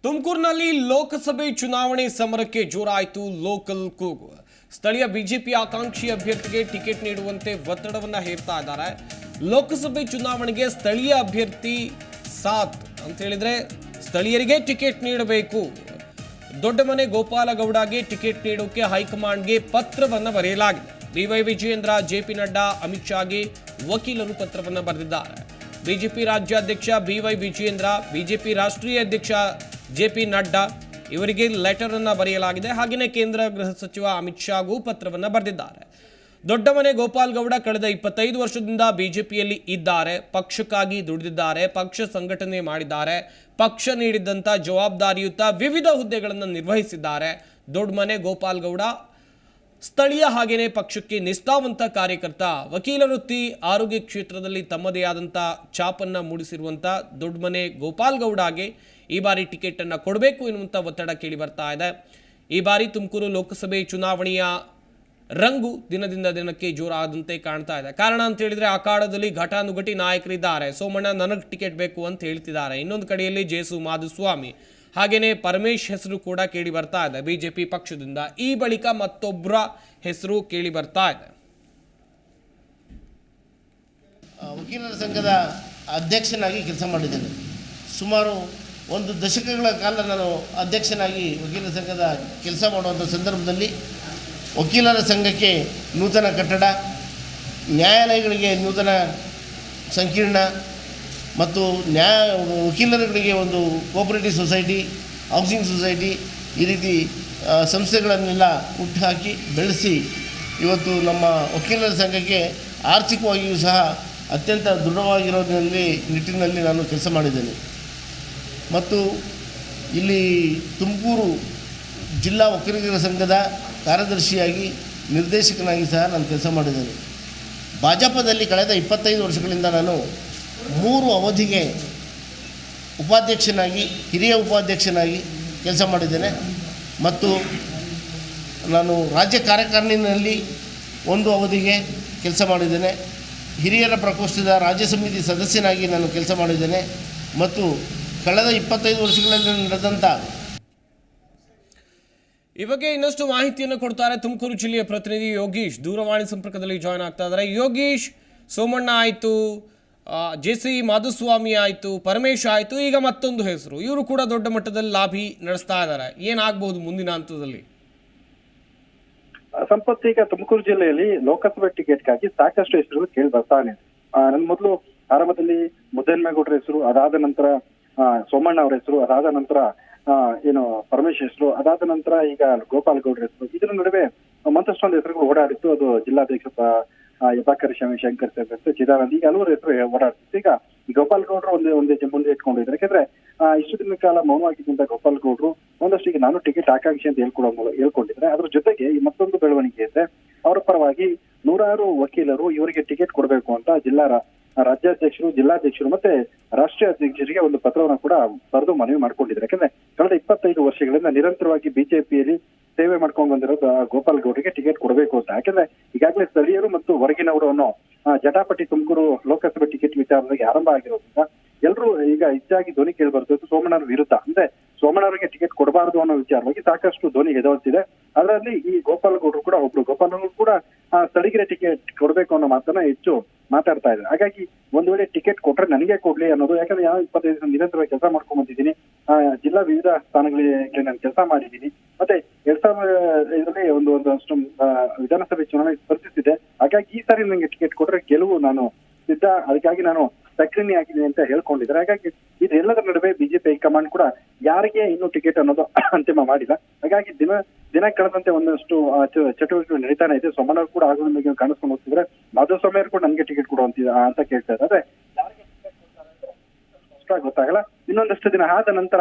ತುಮಕೂರಿನಲ್ಲಿ ಲೋಕಸಭೆ ಚುನಾವಣೆ ಸಮರಕ್ಕೆ ಜೋರಾಯಿತು ಲೋಕಲ್ ಕೂಗು. ಸ್ಥಳೀಯ ಬಿಜೆಪಿ ಆಕಾಂಕ್ಷಿ ಅಭ್ಯರ್ಥಿಗೆ ಟಿಕೆಟ್ ನೀಡುವಂತೆ ಒತ್ತಡವನ್ನ ಹೇರ್ತಾ ಇದ್ದಾರೆ. ಲೋಕಸಭೆ ಚುನಾವಣೆಗೆ ಸ್ಥಳೀಯ ಅಭ್ಯರ್ಥಿ ಸಾಥ್ ಅಂತ ಹೇಳಿದ್ರೆ ಸ್ಥಳೀಯರಿಗೆ ಟಿಕೆಟ್ ನೀಡಬೇಕು. ದೊಡ್ಡಮನೆ ಗೋಪಾಲಗೌಡಗೆ ಟಿಕೆಟ್ ನೀಡೋಕೆ ಹೈಕಮಾಂಡ್ಗೆ ಪತ್ರವನ್ನ ಬರೆಯಲಾಗಿದೆ. ಬಿವೈ ವಿಜಯೇಂದ್ರ, ಜೆಪಿ ನಡ್ಡಾ, ಅಮಿತ್ ಶಾಗೆ ವಕೀಲರು ಪತ್ರವನ್ನ ಬರೆದಿದ್ದಾರೆ. ಬಿಜೆಪಿ ರಾಜ್ಯಾಧ್ಯಕ್ಷ ಬಿವೈ ವಿಜಯೇಂದ್ರ, ಬಿಜೆಪಿ ರಾಷ್ಟ್ರೀಯ ಅಧ್ಯಕ್ಷ ಜೆಪಿ ನಡ್ಡಾ ಇವರಿಗೆ ಲೆಟರ್ ಅನ್ನ ಬರೆಯಲಾಗಿದೆ. ಹಾಗೆಯೇ ಕೇಂದ್ರ ಗೃಹ ಸಚಿವ ಅಮಿತ್ ಶಾಗೂ ಪತ್ರವನ್ನ ಬರೆದಿದ್ದಾರೆ. ದೊಡ್ಡಮನೆ ಗೋಪಾಲಗೌಡ ಕಳೆದ 25 ವರ್ಷದಿಂದ ಬಿಜೆಪಿಯಲ್ಲಿ ಇದ್ದಾರೆ. ಪಕ್ಷಕ್ಕಾಗಿ ದುಡಿದಿದ್ದಾರೆ, ಪಕ್ಷ ಸಂಘಟನೆ ಮಾಡಿದ್ದಾರೆ, ಪಕ್ಷ ನೀಡಿದಂಥ ಜವಾಬ್ದಾರಿಯುತ ವಿವಿಧ ಹುದ್ದೆಗಳನ್ನು ನಿರ್ವಹಿಸಿದ್ದಾರೆ. ದೊಡ್ಡಮನೆ ಗೋಪಾಲಗೌಡ ಸ್ಥಳೀಯ ಹಾಗೇನೆ ಪಕ್ಷಕ್ಕೆ ನಿಷ್ಠಾವಂತ ಕಾರ್ಯಕರ್ತ. ವಕೀಲ ವೃತ್ತಿ, ಆರೋಗ್ಯ ಕ್ಷೇತ್ರದಲ್ಲಿ ತಮ್ಮದೇ ಆದಂಥ ಛಾಪನ್ನು ಮೂಡಿಸಿರುವಂಥ ದೊಡ್ಡಮನೆ ಗೋಪಾಲಗೌಡಗೆ ಈ ಬಾರಿ ಟಿಕೆಟ್ ಅನ್ನು ಕೊಡಬೇಕು ಎನ್ನುವಂಥ ಒತ್ತಡ ಕೇಳಿ ಬರ್ತಾ ಇದೆ. ಈ ಬಾರಿ ತುಮಕೂರು ಲೋಕಸಭೆ ಚುನಾವಣೆಯ ರಂಗು ದಿನದಿಂದ ದಿನಕ್ಕೆ ಜೋರಾದಂತೆ ಕಾಣ್ತಾ ಇದೆ. ಕಾರಣ ಅಂತ ಹೇಳಿದ್ರೆ ಅಖಾಡದಲ್ಲಿ ಘಟಾನುಘಟಿ ನಾಯಕರಿದ್ದಾರೆ. ಸೋಮಣ್ಣ ನನಗೆ ಟಿಕೆಟ್ ಬೇಕು ಅಂತ ಹೇಳ್ತಿದ್ದಾರೆ. ಇನ್ನೊಂದು ಕಡೆಯಲ್ಲಿ ಜೇಸು ಮಾಧುಸ್ವಾಮಿ ಹಾಗೇನೆ ಪರಮೇಶ್ ಹೆಸರು ಕೂಡ ಕೇಳಿ ಬರ್ತಾ ಇದೆ ಬಿಜೆಪಿ ಪಕ್ಷದಿಂದ. ಈ ಬಳಿಕ ಮತ್ತೊಬ್ಬರ ಹೆಸರು ಕೇಳಿ ಬರ್ತಾ ಇದೆ. ವಕೀಲರ ಸಂಘದ ಅಧ್ಯಕ್ಷನಾಗಿ ಕೆಲಸ ಮಾಡಿದ್ದೇನೆ. ಸುಮಾರು 1 ದಶಕಗಳ ಕಾಲ ನಾನು ಅಧ್ಯಕ್ಷನಾಗಿ ವಕೀಲರ ಸಂಘದ ಕೆಲಸ ಮಾಡುವಂಥ ಸಂದರ್ಭದಲ್ಲಿ ವಕೀಲರ ಸಂಘಕ್ಕೆ ನೂತನ ಕಟ್ಟಡ, ನ್ಯಾಯಾಲಯಗಳಿಗೆ ನೂತನ ಸಂಕೀರ್ಣ ಮತ್ತು ವಕೀಲರುಗಳಿಗೆ ಒಂದು ಕೋಆಪರೇಟಿವ್ ಸೊಸೈಟಿ, ಹೌಸಿಂಗ್ ಸೊಸೈಟಿ, ಈ ರೀತಿ ಸಂಸ್ಥೆಗಳನ್ನೆಲ್ಲ ಹುಟ್ಟುಹಾಕಿ ಬೆಳೆಸಿ ಇವತ್ತು ನಮ್ಮ ವಕೀಲರ ಸಂಘಕ್ಕೆ ಆರ್ಥಿಕವಾಗಿಯೂ ಸಹ ಅತ್ಯಂತ ನಿಟ್ಟಿನಲ್ಲಿ ನಾನು ಕೆಲಸ ಮಾಡಿದ್ದೇನೆ. ಮತ್ತು ಇಲ್ಲಿ ತುಮಕೂರು ಜಿಲ್ಲಾ ವಕೀಲರ ಸಂಘದ ಕಾರ್ಯದರ್ಶಿಯಾಗಿ, ನಿರ್ದೇಶಕನಾಗಿ ಸಹ ನಾನು ಕೆಲಸ ಮಾಡಿದ್ದೇನೆ. ಭಾಜಪದಲ್ಲಿ ಕಳೆದ 25 ವರ್ಷಗಳಿಂದ ನಾನು 3 ಅವಧಿಗೆ ಉಪಾಧ್ಯಕ್ಷನಾಗಿ, ಹಿರಿಯ ಉಪಾಧ್ಯಕ್ಷನಾಗಿ ಕೆಲಸ ಮಾಡಿದ್ದೇನೆ. ಮತ್ತು ನಾನು ರಾಜ್ಯ ಕಾರ್ಯಕಾರಿಣಿಯಲ್ಲಿ 1 ಅವಧಿಗೆ ಕೆಲಸ ಮಾಡಿದ್ದೇನೆ. ಹಿರಿಯರ ಪ್ರಕೋಷ್ಠದ ರಾಜ್ಯ ಸಮಿತಿ ಸದಸ್ಯನಾಗಿ ನಾನು ಕೆಲಸ ಮಾಡಿದ್ದೇನೆ. ಮತ್ತು ಕಳೆದ 25 ವರ್ಷಗಳಲ್ಲಿ ನಡೆದಂಥ ಈ ಬಗ್ಗೆ ಇನ್ನಷ್ಟು ಮಾಹಿತಿಯನ್ನು ಕೊಡ್ತಾರೆ ತುಮಕೂರು ಜಿಲ್ಲೆಯ ಪ್ರತಿನಿಧಿ ಯೋಗೀಶ್. ದೂರವಾಣಿ ಸಂಪರ್ಕದಲ್ಲಿ ಜಾಯ್ನ್ ಆಗ್ತಾ ಇದ್ದಾರೆ. ಯೋಗೀಶ್, ಸೋಮಣ್ಣ ಆಯಿತು, ಜೆಸಿ ಮಾಧುಸ್ವಾಮಿ ಆಯಿತು, ಪರಮೇಶ್ ಆಯಿತು, ಈಗ ಮತ್ತೊಂದು ಹೆಸರು, ಇವರು ಕೂಡ ದೊಡ್ಡ ಮಟ್ಟದಲ್ಲಿ ಲಾಬಿ ನಡೆಸ್ತಾ ಇದ್ದಾರೆ. ಏನಾಗಬಹುದು ಮುಂದಿನ ಹಂತದಲ್ಲಿ? ಸಂಪತ್, ಈಗ ತುಮಕೂರು ಜಿಲ್ಲೆಯಲ್ಲಿ ಲೋಕಸಭೆ ಟಿಕೆಟ್ಗಾಗಿ ಸಾಕಷ್ಟು ಹೆಸರುಗಳು ಕೇಳಿ ಬರ್ತಾನೆ. ನನ್ನ ಮೊದಲು ಆರಂಭದಲ್ಲಿ ಮುದ್ದನ್ಮೇಗೌಡರ ಹೆಸರು, ಅದಾದ ನಂತರ ಸೋಮಣ್ಣ ಅವರ ಹೆಸರು, ಅದಾದ ನಂತರ ಪರಮೇಶ್ ಹೆಸರು, ಅದಾದ ನಂತರ ಈಗ ಗೋಪಾಲಗೌಡರ ಹೆಸರು. ಇದರ ನಡುವೆ ಮತ್ತಷ್ಟೊಂದು ಹೆಸರುಗಳು ಓಡಾಡಿತ್ತು. ಅದು ಜಿಲ್ಲಾಧ್ಯಕ್ಷ ಯಪಾಕರ್ ಶಂಕರ್ ಸೇರಿದಂತೆ ಚಿದಾನಂದ್, ಈಗ ಹಲವಾರು ಹೆಸರು ಓಡಾಡ್ತಿತ್ತು. ಈಗ ಗೋಪಾಲಗೌಡರು ಒಂದೇ ಮುಂದೆ ಇಟ್ಕೊಂಡಿದ್ದಾರೆ. ಯಾಕಂದ್ರೆ ಇಷ್ಟು ದಿನ ಕಾಲ ಮೌನವಾಗಿದ್ದಂತ ಗೋಪಾಲಗೌಡರು ಒಂದಷ್ಟು ಈಗ ನಾನು ಟಿಕೆಟ್ ಆಕಾಂಕ್ಷಿ ಅಂತ ಹೇಳ್ಕೊಂಡಿದ್ರೆ, ಅದ್ರ ಜೊತೆಗೆ ಈ ಮತ್ತೊಂದು ಬೆಳವಣಿಗೆ ಇದೆ. ಅವರ ಪರವಾಗಿ 100 ವಕೀಲರು ಇವರಿಗೆ ಟಿಕೆಟ್ ಕೊಡಬೇಕು ಅಂತ ರಾಜ್ಯಾಧ್ಯಕ್ಷರು, ಜಿಲ್ಲಾಧ್ಯಕ್ಷರು ಮತ್ತೆ ರಾಷ್ಟ್ರೀಯ ಅಧ್ಯಕ್ಷರಿಗೆ ಒಂದು ಪತ್ರವನ್ನು ಕೂಡ ಬರೆದು ಮನವಿ ಮಾಡ್ಕೊಂಡಿದ್ದಾರೆ. ಯಾಕಂದ್ರೆ ಕಳೆದ 25 ವರ್ಷಗಳಿಂದ ನಿರಂತರವಾಗಿ ಬಿಜೆಪಿಯಲ್ಲಿ ಸೇವೆ ಮಾಡ್ಕೊಂಡು ಬಂದಿರೋದು ಗೋಪಾಲಗೌಡರಿಗೆ ಟಿಕೆಟ್ ಕೊಡಬೇಕು ಅಂತ. ಯಾಕಂದ್ರೆ ಈಗಾಗಲೇ ಸ್ಥಳೀಯರು ಮತ್ತು ಹೊರಗಿನವರು ಅನ್ನೋ ಜಟಾಪಟಿ ತುಮಕೂರು ಲೋಕಸಭೆ ಟಿಕೆಟ್ ವಿಚಾರದಲ್ಲಿ ಆರಂಭ ಆಗಿರೋದ್ರಿಂದ ಎಲ್ಲರೂ ಈಗ ಹೆಚ್ಚಾಗಿ ಧ್ವನಿ ಕೇಳಿ ಬರ್ತಿತ್ತು ಸೋಮಣ್ಣರ ವಿರುದ್ಧ. ಅಂದ್ರೆ ಸೋಮಣ್ಣವರಿಗೆ ಟಿಕೆಟ್ ಕೊಡಬಾರದು ಅನ್ನೋ ವಿಚಾರವಾಗಿ ಸಾಕಷ್ಟು ಧ್ವನಿ ಎದವಲ್ತಿದೆ. ಅದರಲ್ಲಿ ಈ ಗೋಪಾಲಗೌಡರು ಕೂಡ ಒಬ್ರು. ಗೋಪಾಲಗೌಡರು ಕೂಡ ಸ್ಥಳೀಯರ ಟಿಕೆಟ್ ಕೊಡಬೇಕು ಅನ್ನೋ ಮಾತನ್ನ ಹೆಚ್ಚು ಮಾತಾಡ್ತಾ ಇದ್ದಾರೆ. ಹಾಗಾಗಿ ಒಂದು ವೇಳೆ ಟಿಕೆಟ್ ಕೊಟ್ರೆ ನನಗೆ ಕೊಡ್ಲಿ ಅನ್ನೋದು. ಯಾಕಂದ್ರೆ 25 ನಿರಂತರವಾಗಿ ಕೆಲಸ ಮಾಡ್ಕೊಂಡ್ ಬಂದಿದ್ದೀನಿ. ಜಿಲ್ಲಾ ವಿವಿಧ ಸ್ಥಾನಗಳಿಗೆ ನಾನು ಕೆಲಸ ಮಾಡಿದ್ದೀನಿ. ಮತ್ತೆ 2005ರಲ್ಲಿ ಒಂದಷ್ಟು ವಿಧಾನಸಭೆ ಚುನಾವಣೆ ಸ್ಪರ್ಧಿಸಿದೆ. ಹಾಗಾಗಿ ಈ ಸಾರಿ ನನಗೆ ಟಿಕೆಟ್ ಕೊಟ್ರೆ ಗೆಲುವು ನಾನು ಸಿದ್ಧ, ಅದಕ್ಕಾಗಿ ನಾನು ಸಕ್ರಿಯ ಆಗಿದ್ದೀನಿ ಅಂತ ಹೇಳ್ಕೊಂಡಿದ್ದಾರೆ. ಹಾಗಾಗಿ ಇದೆಲ್ಲದರ ನಡುವೆ ಬಿಜೆಪಿ ಹೈಕಮಾಂಡ್ ಕೂಡ ಯಾರಿಗೆ ಇನ್ನೂ ಟಿಕೆಟ್ ಅನ್ನೋದು ಅಂತಿಮ ಮಾಡಿಲ್ಲ. ಹಾಗಾಗಿ ದಿನ ಕಳೆದಂತೆ ಒಂದಷ್ಟು ಚಟುವಟಿಕೆ ನಡೀತಾನೆ ಇದೆ. ಸೋಮಣ್ಣ ಕೂಡ ಆಗೋದನ್ನ ಕಾಣಿಸ್ಕೊಂಡು ಹೋಗ್ತಿದ್ರೆ, ಮಾಧುಸ್ವಾಮಿ ಅವರು ಕೂಡ ನನಗೆ ಟಿಕೆಟ್ ಕೊಡುವಂತ ಅಂತ ಕೇಳ್ತಾ ಇದ್ದಾರೆ. ಯಾರಿಗೆ ಟಿಕೆಟ್ ಕೊಡ್ತಾರೆ ಅಂತ ಗೊತ್ತಾಗಲ್ಲ. ಇನ್ನೊಂದಷ್ಟು ದಿನ ಆದ ನಂತರ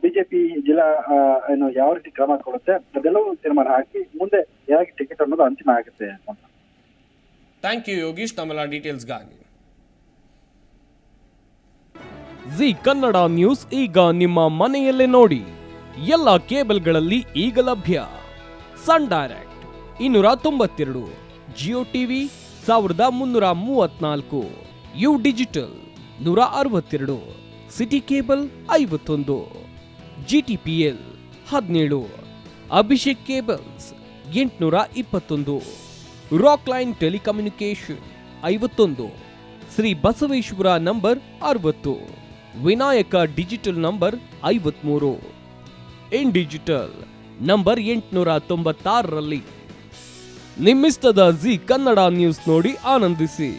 ಬಿಜೆಪಿ ಜಿಲ್ಲಾ ಯಾವ ರೀತಿ ಕ್ರಮ ಕೊಡುತ್ತೆ ಅದೆಲ್ಲವೂ ತೀರ್ಮಾನ ಹಾಕಿ ಮುಂದೆ ಯಾರಿಗೆ ಟಿಕೆಟ್ ಅನ್ನೋದು ಅಂತಿಮ ಆಗುತ್ತೆ ಅಂತ. ಥ್ಯಾಂಕ್ ಯು ಯೋಗೀಶ್, ತಮ್ಮೆಲ್ಲ ಡೀಟೇಲ್ಸ್ಗಾಗಿ. ಜಿ ಕನ್ನಡ ನ್ಯೂಸ್ ಈಗ ನಿಮ್ಮ ಮನೆಯಲ್ಲೇ ನೋಡಿ. ಎಲ್ಲ ಕೇಬಲ್ಗಳಲ್ಲಿ ಈಗ ಲಭ್ಯ. Sun Direct 292, Jio TV 1334, U digital 162, city cable 51, GTPL 17, Abhishek cables 821, rock line telecommunication 51, Shri Basaveshwara number 60, Vinayaka digital number 53, in digital number 896ರಲ್ಲಿ. ನಿಮ್ಮಿಸ್ತದ ಜಿ ಕನ್ನಡ ನ್ಯೂಸ್ ನೋಡಿ ಆನಂದಿಸಿ.